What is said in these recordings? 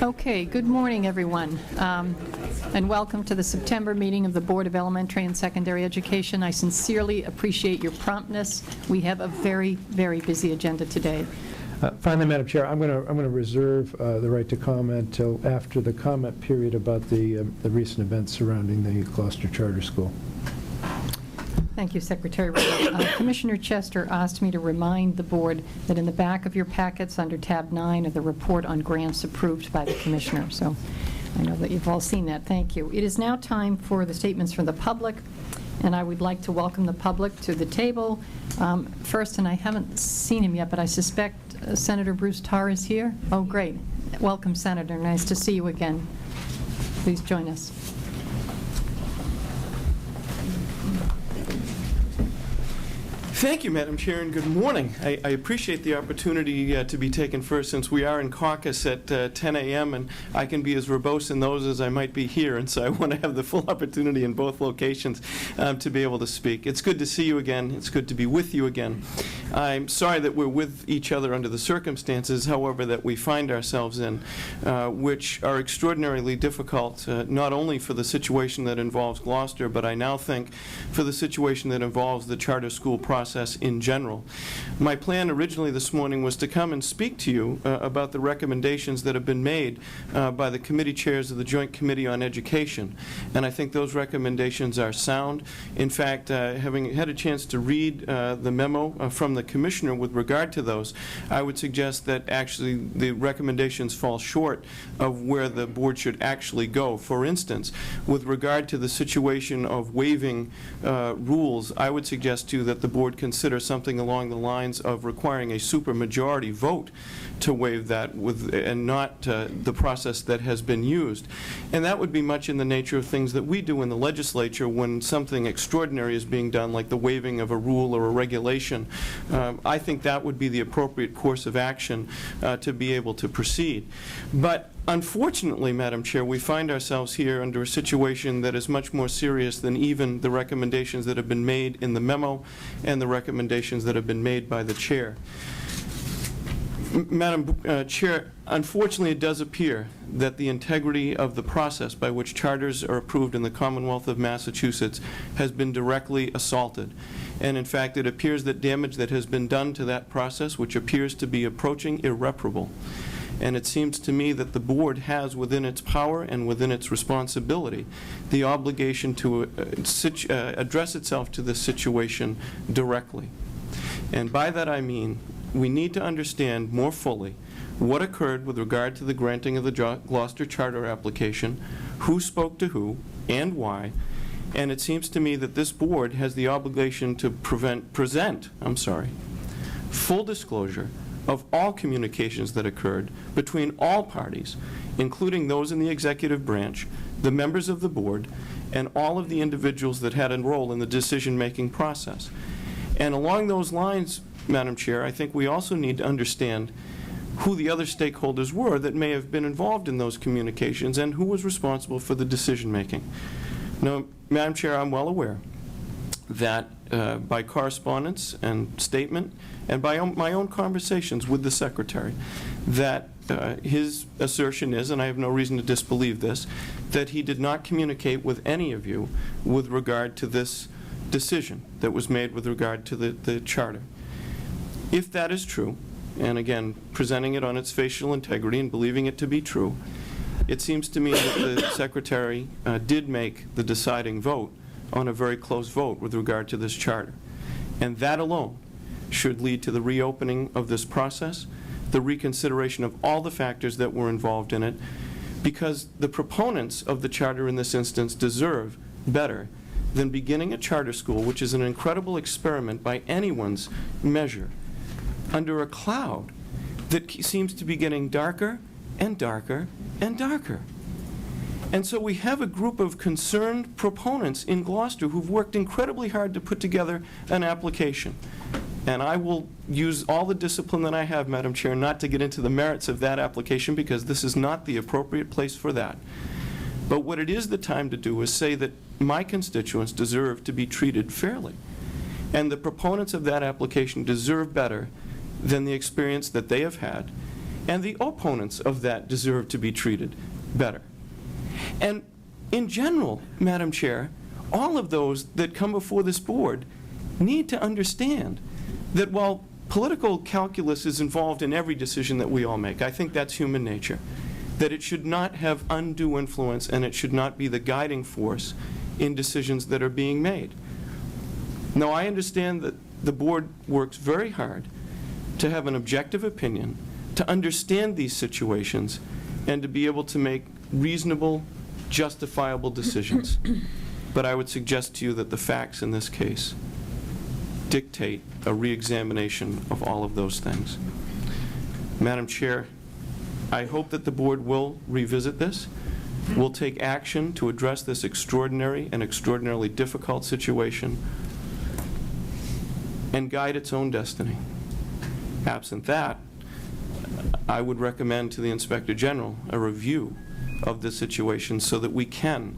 Okay, good morning, everyone, and welcome to the September meeting of the Board of Elementary and Secondary Education. I sincerely appreciate your promptness. We have a very, very busy agenda today. Finally, Madam Chair, I'm going to reserve the right to comment till after the comment period about the recent events surrounding the Gloucester Charter School. Thank you, Secretary Riddle. Commissioner Chester asked me to remind the board that in the back of your packets under tab 9 are the report on grants approved by the Commissioner. So I know that you've all seen that. Thank you. It is now time for the statements from the public, and I would like to welcome the public to the table. First, and I haven't seen him yet, but I suspect Senator Bruce Tarr is here. Oh, great. Welcome, Senator. Nice to see you again. Please join us. Thank you, Madam Chair, and good morning. I appreciate the opportunity to be taken first, since we are in caucus at 10 a.m., and I can be as verbose in those as I might be here, and so I want to have the full opportunity in both locations to be able to speak. It's good to see you again. It's good to be with you again. I'm sorry that we're with each other under the circumstances, however, that we find ourselves in, which are extraordinarily difficult, not only for the situation that involves Gloucester, but I now think for the situation that involves the charter school process in general. My plan originally this morning was to come and speak to you about the recommendations that have been made by the committee chairs of the Joint Committee on Education, and I think those recommendations are sound. In fact, having had a chance to read the memo from the Commissioner with regard to those, I would suggest that actually the recommendations fall short of where the board should actually go. For instance, with regard to the situation of waiving rules, I would suggest to you that the board consider something along the lines of requiring a supermajority vote to waive that, and not the process that has been used. And that would be much in the nature of things that we do in the legislature when something extraordinary is being done, like the waiving of a rule or a regulation. I think that would be the appropriate course of action to be able to proceed. But unfortunately, Madam Chair, we find ourselves here under a situation that is much more serious than even the recommendations that have been made in the memo and the recommendations that have been made by the Chair. Madam Chair, unfortunately it does appear that the integrity of the process by which charters are approved in the Commonwealth of Massachusetts has been directly assaulted. And in fact, it appears that damage that has been done to that process, which appears to be approaching irreparable. And it seems to me that the board has within its power and within its responsibility the obligation to address itself to this situation directly. And by that I mean we need to understand more fully what occurred with regard to the granting of the Gloucester Charter application, who spoke to who, and why. And it seems to me that this board has the obligation to present full disclosure of all communications that occurred between all parties, including those in the executive branch, the members of the board, and all of the individuals that had a role in the decision-making process. And along those lines, Madam Chair, I think we also need to understand who the other stakeholders were that may have been involved in those communications and who was responsible for the decision-making. Now, Madam Chair, I'm well aware that by correspondence and statement and by my own conversations with the Secretary, that his assertion is, and I have no reason to disbelieve this, that he did not communicate with any of you with regard to this decision that was made with regard to the charter. If that is true, and again, presenting it on its facial integrity and believing it to be true, it seems to me that the Secretary did make the deciding vote on a very close vote with regard to this charter. And that alone should lead to the reopening of this process, the reconsideration of all the factors that were involved in it, because the proponents of the charter in this instance deserve better than beginning a charter school, which is an incredible experiment by anyone's measure, under a cloud that seems to be getting darker and darker and darker. And so we have a group of concerned proponents in Gloucester who've worked incredibly hard to put together an application. And I will use all the discipline that I have, Madam Chair, not to get into the merits of that application, because this is not the appropriate place for that. But what it is the time to do is say that my constituents deserve to be treated fairly. And the proponents of that application deserve better than the experience that they have had. and the opponents of that deserve to be treated better. And in general, Madam Chair, all of those that come before this board need to understand that while political calculus is involved in every decision that we all make, I think that's human nature, that it should not have undue influence and it should not be the guiding force in decisions that are being made. Now, I understand that the board works very hard to have an objective opinion, to understand these situations, and to be able to make reasonable, justifiable decisions. But I would suggest to you that the facts in this case dictate a reexamination of all of those things. Madam Chair, I hope that the board will revisit this, will take action to address this extraordinary and extraordinarily difficult situation, and guide its own destiny. Absent that, I would recommend to the Inspector General a review of the situation so that we can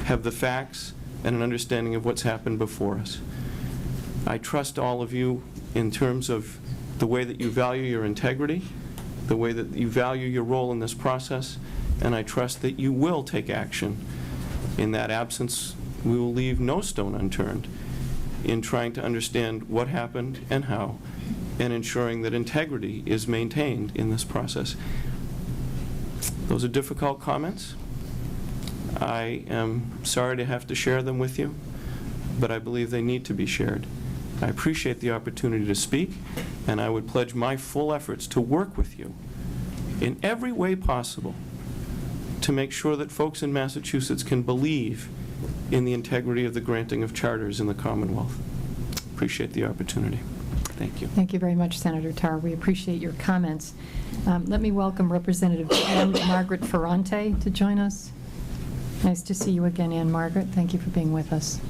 have the facts and an understanding of what's happened before us. I trust all of you in terms of the way that you value your integrity, the way that you value your role in this process, and I trust that you will take action. In that absence, we will leave no stone unturned in trying to understand what happened and how, and ensuring that integrity is maintained in this process. Those are difficult comments. I am sorry to have to share them with you, but I believe they need to be shared. I appreciate the opportunity to speak, and I would pledge my full efforts to work with you in every way possible to make sure that folks in Massachusetts can believe in the integrity of the granting of charters in the Commonwealth. Appreciate the opportunity. Thank you. Thank you very much, Senator Tarr. We appreciate your comments. Let me welcome Representative Ann Margaret Ferrante to join us. Nice to see you again, Ann Margaret. Thank you for being with us.